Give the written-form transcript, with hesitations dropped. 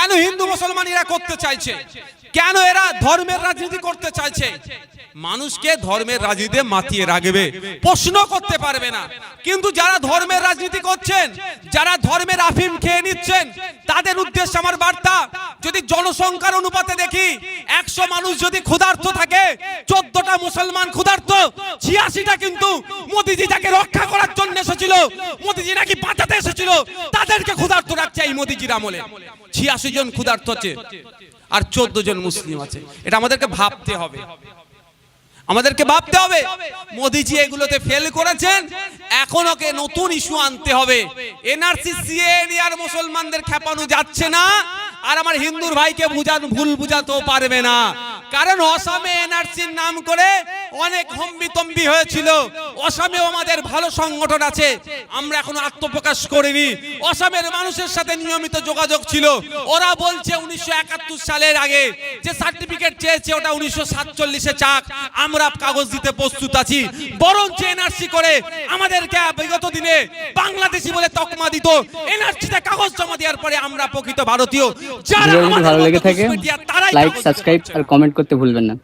কেন হিন্দু মুসলমান এরা করতে চাইছে, কেন এরা ধর্মের রাজনীতি করতে চাইছে? মানুষকে ধর্মের রাজনীতিতে মাতিয়ে রাখবে, প্রশ্ন করতে পারবে না। কিন্তু যারা ধর্মের রাজনীতি করছেন, যারা ধর্মের আফিম খেয়ে নিচ্ছেন, তাদের উদ্দেশ্যে আমার বার্তা, যদি জনসংখ্যার অনুপাতে দেখি 100 মানুষ যদি ক্ষুধার্ত থাকে, 14টা মুসলমান ক্ষুধার্ত, 86টা কিন্তু মোদিজি যাকে রক্ষা করার জন্য এসেছিল, মোদিজি নাকি বাঁচাতে এসেছিল, তাদেরকে ক্ষুধার্ত রাখছে এই মোদিজির আমলে। 86 জন ক্ষুধার্ত আছে আর 14 জন মুসলিম আছে। এটা আমাদেরকে ভাবতে হবে, আমাদেরকে ভাবতে হবে। মোদিজি এগুলোতে ফেল করেছেন, এখন ওকে নতুন ইস্যু আনতে হবে। এনআরসি সিএএ নিয়ে আর মুসলমানদের খেপানো যাচ্ছে না, আর আমার হিন্দুর ভাইকে ভুল বুঝাতেও পারবে না। কারণ অসমে এনআরসির নাম করে অনেক হম্বিতম্বি হয়েছিল। অসমেও আমাদের ভালো সংগঠন আছে, আমরা এখনো আত্মপ্রকাশ করিনি। অসমের মানুষের সাথে নিয়মিত যোগাযোগ ছিল। ওরা বলছে 1971 সালের আগে যে সার্টিফিকেট চেয়েছে ওটা 1947-এ চাক, আমরা কাগজ দিতে প্রস্তুত আছি। বরঞ্চ এনআরসি করে আমাদেরকে বিগত দিনে বাংলাদেশি বলে তকমা দিত। এনআরসিতে কাগজ জমা দেওয়ার পরে আমরা প্রকৃত ভারতীয়। যারা ভালো লেগে থাকে লাইক, সাবস্ক্রাইব আর কমেন্ট করতে ভুলবেন না।